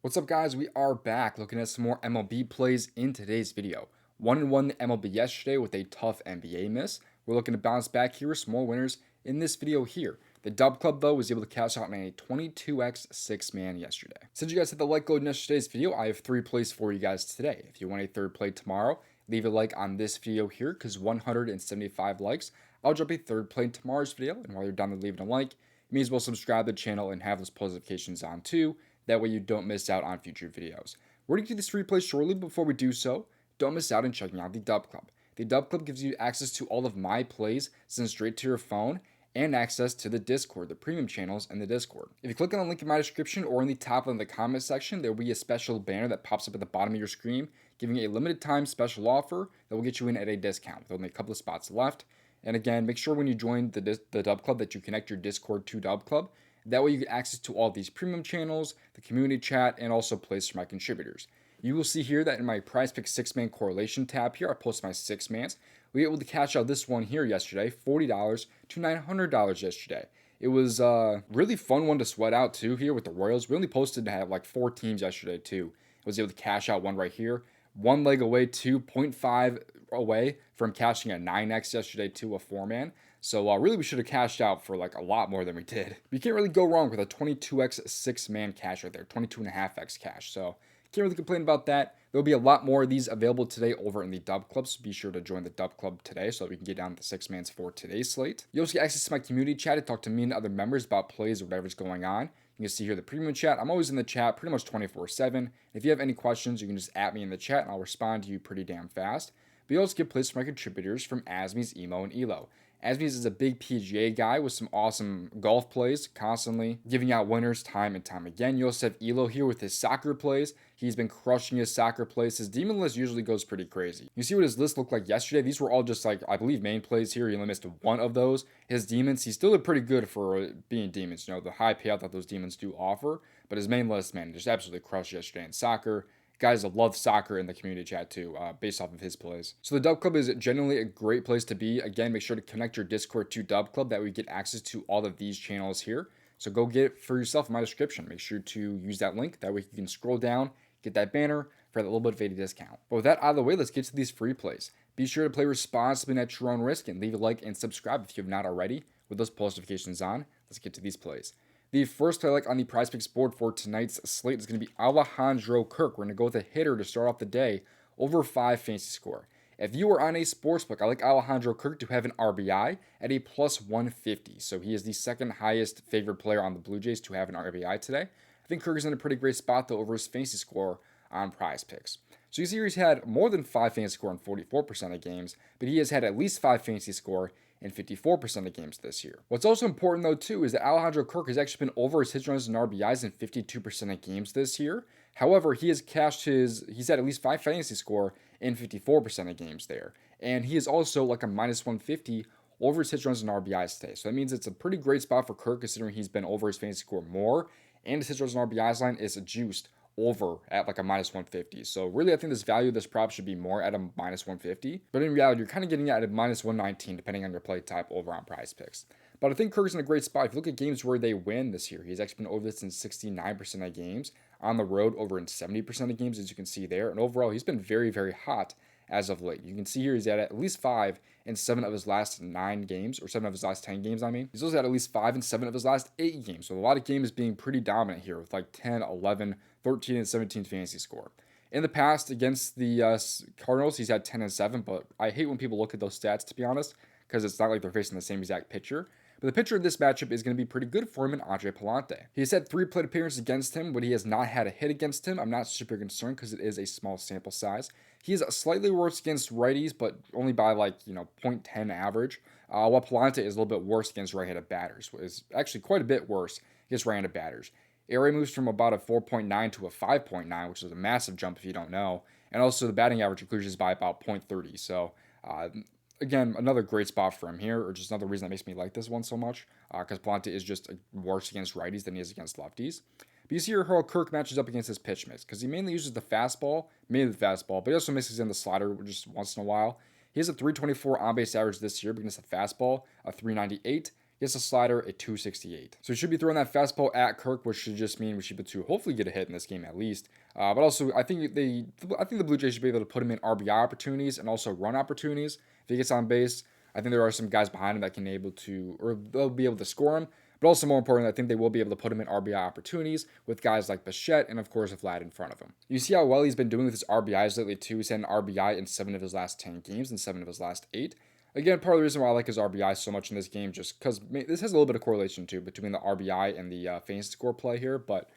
What's up, guys? We are back looking at some more MLB plays in today's video. 1-1 MLB yesterday with a tough NBA miss. We're looking to bounce back here with some more winners in this video here. The DubClub, though, was able to cash out in a 22x 6-man yesterday. Since you guys hit the like goal in yesterday's video, I have 3 plays for you guys today. If you want a third play tomorrow, leave a like on this video here because 175 likes. I'll drop a third play in tomorrow's video, and while you're down there leaving a like, you may as well subscribe to the channel and have those post notifications on too. That way you don't miss out on future videos. We're going to do this replay shortly. Before we do so, don't miss out on checking out the DubClub. The DubClub gives you access to all of my plays sent straight to your phone and access to the Discord, the premium channels in the Discord. If you click on the link in my description or in the top of the comment section, there will be a special banner that pops up at the bottom of your screen giving you a limited time special offer that will get you in at a discount with only a couple of spots left. And again, make sure when you join the DubClub that you connect your Discord to DubClub. That way you get access to all these premium channels, the community chat, and also plays for my contributors. You will see here that in my PrizePicks 6-man correlation tab here, I post my 6-mans. We were able to cash out this one here yesterday, $40 to $900 yesterday. It was a really fun one to sweat out too here with the Royals. We only posted to have like 4 teams yesterday too. I was able to cash out one right here. One leg away, 2.5 away from cashing a 9x yesterday to a 4-man. So really we should have cashed out for like a lot more than we did. You can't really go wrong with a 22x 6-man cash right there, 22.5x cash. So can't really complain about that. There'll be a lot more of these available today over in the DubClub, so be sure to join the DubClub today so that we can get down to the 6-mans for today's slate. You also get access to my community chat to talk to me and other members about plays or whatever's going on. You can see here the premium chat. I'm always in the chat pretty much 24/7. If you have any questions, you can just at me in the chat and I'll respond to you pretty damn fast. But you also get plays from my contributors from Asmies, Emo, and Elo. Asmies is a big PGA guy with some awesome golf plays, constantly giving out winners time and time again. You also have Elo here with his soccer plays. He's been crushing his soccer plays. His demon list usually goes pretty crazy. You see what his list looked like yesterday? These were all just like, I believe, main plays here. He only missed one of those. His demons, he still did pretty good for being demons. You know, the high payout that those demons do offer. But his main list, man, just absolutely crushed yesterday in soccer. Guys that love soccer in the community chat too, based off of his plays. So the DubClub is generally a great place to be. Again, make sure to connect your Discord to DubClub. That way you get access to all of these channels here. So go get it for yourself in my description. Make sure to use that link. That way you can scroll down, get that banner for that little bit of a discount. But with that out of the way, let's get to these free plays. Be sure to play responsibly and at your own risk, and leave a like and subscribe if you have not already with those post notifications on. Let's get to these plays. The first play I like on the PrizePicks board for tonight's slate is going to be Alejandro Kirk. We're going to go with a hitter to start off the day, over 5 fantasy score. If you are on a sportsbook, I like Alejandro Kirk to have an RBI at a plus 150. So he is the second highest favored player on the Blue Jays to have an RBI today. I think Kirk is in a pretty great spot though over his fantasy score on PrizePicks. So you see he's had more than 5 fantasy score in 44% of games, but he has had at least 5 fantasy score in 54% of games this year. What's also important though too is that Alejandro Kirk has actually been over his hits, runs, and RBIs in 52% of games this year. However, he's had at least 5 fantasy score in 54% of games there. And he is also like a minus 150 over his hits, runs, and RBIs today. So that means it's a pretty great spot for Kirk considering he's been over his fantasy score more. And his hits, runs, and RBIs line is juiced over at like a minus 150. So really, I think this value of this prop should be more at a minus 150. But in reality, you're kind of getting it at a minus 119 depending on your play type over on PrizePicks. But I think Kirk's in a great spot. If you look at games where they win this year, he's actually been over this in 69% of games. On the road, over in 70% of games, as you can see there. And overall, he's been very, very hot as of late. You can see here he's at least 5 in 7 of his last 9 games, or 7 of his last 10 games, I mean. He's also had at least 5 in 7 of his last 8 games. So a lot of games being pretty dominant here with like 10, 11, 13, and 17 fantasy score. In the past, against the Cardinals, he's had 10 and 7, but I hate when people look at those stats, to be honest, because it's not like they're facing the same exact pitcher. But the pitcher of this matchup is going to be pretty good for him in Andre Palante. He has had 3 plate appearances against him, but he has not had a hit against him. I'm not super concerned because it is a small sample size. He is slightly worse against righties, but only by like, 0.10 average. While Palante is a little bit worse against right-handed batters. Is actually quite a bit worse against right-handed batters. ERA moves from about a 4.9 to a 5.9, which is a massive jump if you don't know. And also the batting average increases by about 0.30. So again, another great spot for him here, or just another reason that makes me like this one so much, because Palante is just worse against righties than he is against lefties. But you see here how Kirk matches up against his pitch mix, because he mainly uses the fastball, but he also mixes in the slider just once in a while. He has a 324 on-base average this year, but against the fastball, a 398. He has a slider at 268. So he should be throwing that fastball at Kirk, which should just mean we should be able to hopefully get a hit in this game at least. But also, I think the Blue Jays should be able to put him in RBI opportunities and also run opportunities. If he gets on base, I think there are some guys behind him that can they'll be able to score him. But also more importantly, I think they will be able to put him in RBI opportunities with guys like Bichette and of course Vlad in front of him. You see how well he's been doing with his RBIs lately too. He's had an RBI in 7 of his last 10 games and 7 of his last 8. Again, part of the reason why I like his RBI so much in this game, just because this has a little bit of correlation too between the RBI and the fantasy score play here. But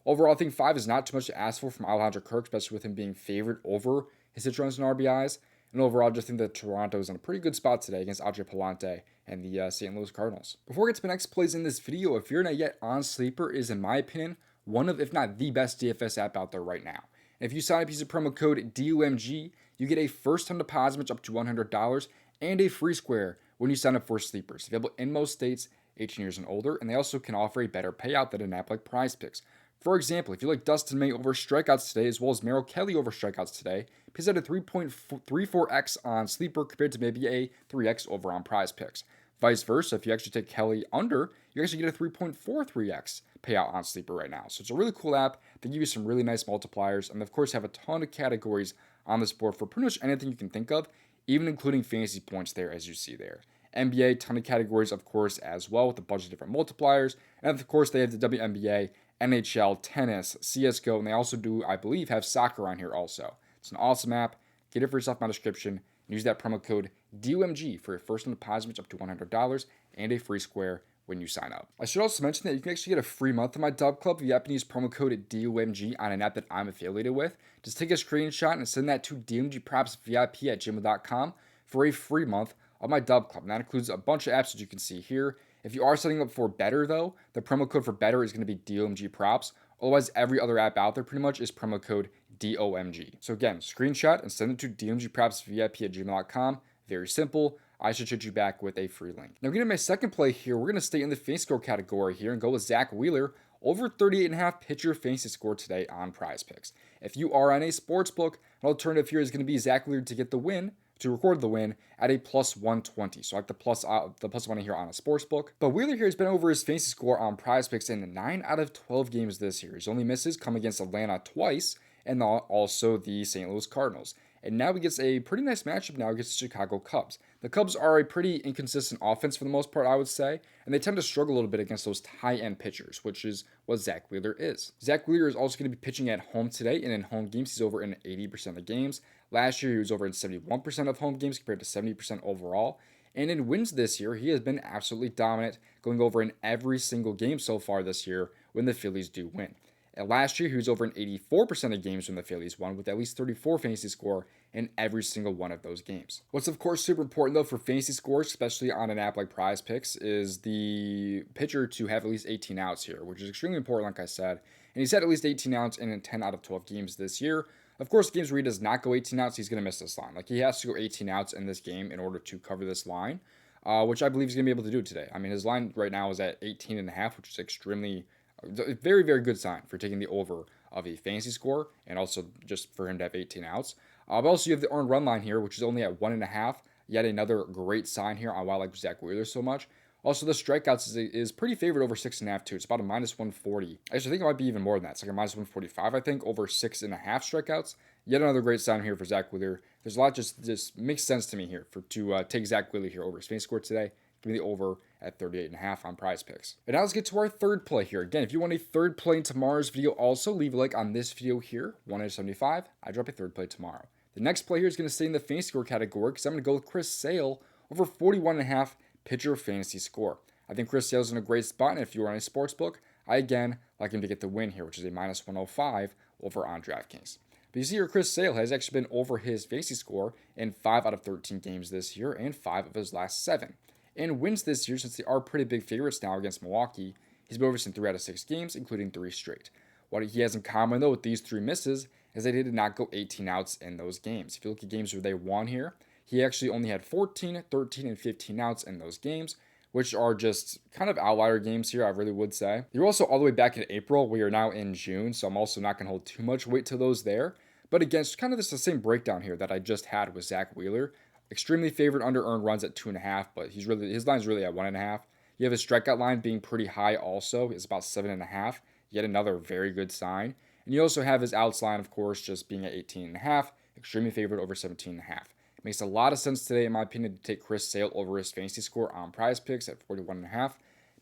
overall, I think 5 is not too much to ask for from Alejandro Kirk, especially with him being favored over his hit runs and RBIs. And overall, I just think that Toronto is in a pretty good spot today against Andre Palante and the St. Louis Cardinals. Before we get to the next plays in this video, if you're not yet on Sleeper, is in my opinion one of, if not the best DFS app out there right now. And if you sign up using promo code DOMG, you get a first-time deposit match up to $100 and a free square when you sign up for Sleepers. Available in most states, 18 years and older, and they also can offer a better payout than an app like PrizePicks. For example, if you like Dustin May over strikeouts today, as well as Merrill Kelly over strikeouts today, he's at a 3.34x on Sleeper compared to maybe a 3x over on PrizePicks. Vice versa, if you actually take Kelly under, you actually get a 3.43x payout on Sleeper right now. So it's a really cool app. They give you some really nice multipliers, and of course have a ton of categories on this board for pretty much anything you can think of, even including fantasy points there as you see there. NBA, ton of categories, of course, as well with a bunch of different multipliers. And of course, they have the WNBA, NHL, tennis, CSGO, and they also do, I believe, have soccer on here also. It's an awesome app. Get it for yourself in my description. And use that promo code DOMG for your first deposit up to $100 and a free square when you sign up. I should also mention that you can actually get a free month of my DubClub if you happen to use promo code DOMG on an app that I'm affiliated with. Just take a screenshot and send that to domgpropsvip@gmail.com for a free month of my DubClub. And that includes a bunch of apps that you can see here. If you are setting up for Better, though, the promo code for Better is going to be DOMG Props. Otherwise, every other app out there pretty much is promo code DOMG. So again, screenshot and send it to domgpropsvip@gmail.com. Very simple. I should shoot you back with a free link. Now, getting my second play here, we're going to stay in the fantasy score category here and go with Zach Wheeler over 38.5 pitcher fantasy score today on PrizePicks. If you are on a sportsbook, an alternative here is going to be Zach Wheeler to get the win, to record the win at a plus 120. So I like the plus one here on a sports book. But Wheeler here has been over his fantasy score on PrizePicks in 9 out of 12 games this year. His only misses come against Atlanta twice and also the St. Louis Cardinals. And now he gets a pretty nice matchup now against the Chicago Cubs. The Cubs are a pretty inconsistent offense for the most part, I would say, and they tend to struggle a little bit against those high-end pitchers, which is what Zach Wheeler is. Zach Wheeler is also going to be pitching at home today, and in home games, he's over in 80% of the games. Last year, he was over in 71% of home games compared to 70% overall. And in wins this year, he has been absolutely dominant, going over in every single game so far this year when the Phillies do win. And last year, he was over in 84% of games when the Phillies won, with at least 34 fantasy score in every single one of those games. What's, of course, super important, though, for fantasy scores, especially on an app like PrizePicks, is the pitcher to have at least 18 outs here, which is extremely important, like I said. And he's had at least 18 outs in 10 out of 12 games this year. Of course, games where he does not go 18 outs, he's going to miss this line. Like, he has to go 18 outs in this game in order to cover this line, which I believe he's going to be able to do today. I mean, his line right now is at 18.5, which is extremely a very, very good sign for taking the over of a fantasy score and also just for him to have 18 outs. But also you have the earned run line here, which is only at 1.5. Yet another great sign here on why I like Zach Wheeler so much. Also, the strikeouts is pretty favored over 6.5 too. It's about a minus 140. Actually, I think it might be even more than that. It's like a minus 145, I think, over 6.5 strikeouts. Yet another great sign here for Zach Wheeler. There's a lot just makes sense to me here to take Zach Wheeler here over his fantasy score today. Give me the over at 38.5 on PrizePicks. And now let's get to our third play here. Again, if you want a third play in tomorrow's video, also leave a like on this video here. 175. I drop a third play tomorrow. The next play here is going to stay in the fantasy score category because I'm going to go with Chris Sale over 41.5 pitcher fantasy score. I think Chris Sale's in a great spot, and if you are on a sportsbook, I again like him to get the win here, which is a minus 105 over on DraftKings. But you see here, Chris Sale has actually been over his fantasy score in 5 out of 13 games this year and 5 of his last 7. And wins this year, since they are pretty big favorites now against Milwaukee, he's been over in 3 out of 6 games, including 3 straight. What he has in common, though, with these 3 misses is that he did not go 18 outs in those games. If you look at games where they won here, he actually only had 14, 13, and 15 outs in those games, which are just kind of outlier games here, I really would say. You're also all the way back in April. We are now in June, so I'm also not going to hold too much weight to those there. But again, it's kind of the same breakdown here that I just had with Zach Wheeler. Extremely favored under earned runs at 2.5, but his line's really at 1.5. You have a strikeout line being pretty high also. It's about 7.5. Yet another very good sign. And you also have his outs line, of course, just being at 18.5. Extremely favored over 17.5. It makes a lot of sense today, in my opinion, to take Chris Sale over his fantasy score on PrizePicks at 41.5.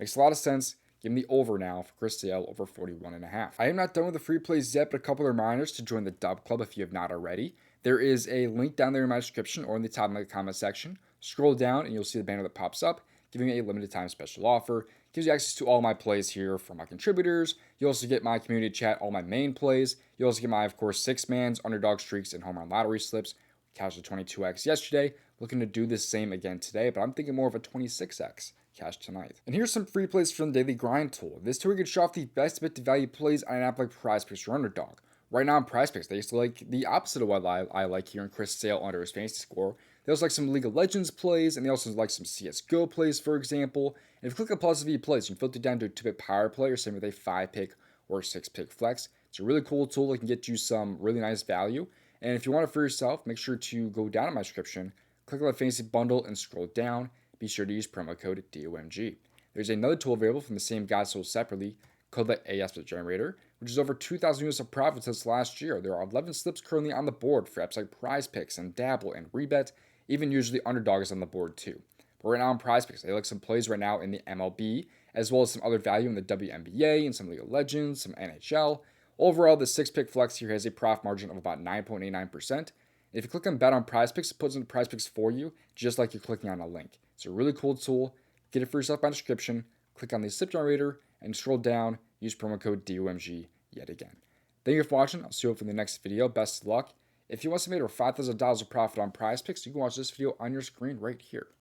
Makes a lot of sense. Give me the over now for Chris Sale over 41.5. I am not done with the free plays yet, but a couple of reminders to join the DubClub if you have not already. There is a link down there in my description or in the top of the comment section. Scroll down and you'll see the banner that pops up, giving me a limited time special offer. Gives you access to all my plays here from my contributors. You also get my community chat, all my main plays. You also get my, of course, 6-mans, underdog streaks, and home run lottery slips. Cashed a 22x yesterday. Looking to do the same again today, but I'm thinking more of a 26x cash tonight. And here's some free plays from the Daily Grind tool. This tool can show off the best bet to value plays on an app like PrizePicks or Underdog. Right now on PrizePicks, they used to like the opposite of what I like here in Chris Sale under his fantasy score. They also like some League of Legends plays, and they also like some CSGO plays, for example. And if you click on PrizePicks plays, you can filter down to a 2-pick power play or same with a 5-pick or 6-pick flex. It's a really cool tool that can get you some really nice value. And if you want it for yourself, make sure to go down in my description, click on the fantasy bundle, and scroll down. Be sure to use promo code DOMG. There's another tool available from the same guy sold separately called the AS Generator, which is over 2,000 units of profit since last year. There are 11 slips currently on the board for apps like PrizePicks and Dabble and Rebet. Even usually Underdog is on the board too. But right now on PrizePicks, they like some plays right now in the MLB, as well as some other value in the WNBA and some League of Legends, some NHL. Overall, the 6-pick flex here has a profit margin of about 9.89%. If you click on bet on PrizePicks, it puts in PrizePicks for you, just like you're clicking on a link. It's a really cool tool. Get it for yourself by description. Click on the slip generator and scroll down. Use promo code DOMG yet again. Thank you for watching. I'll see you for the next video. Best of luck. If you want to make over $5,000 of profit on PrizePicks, you can watch this video on your screen right here.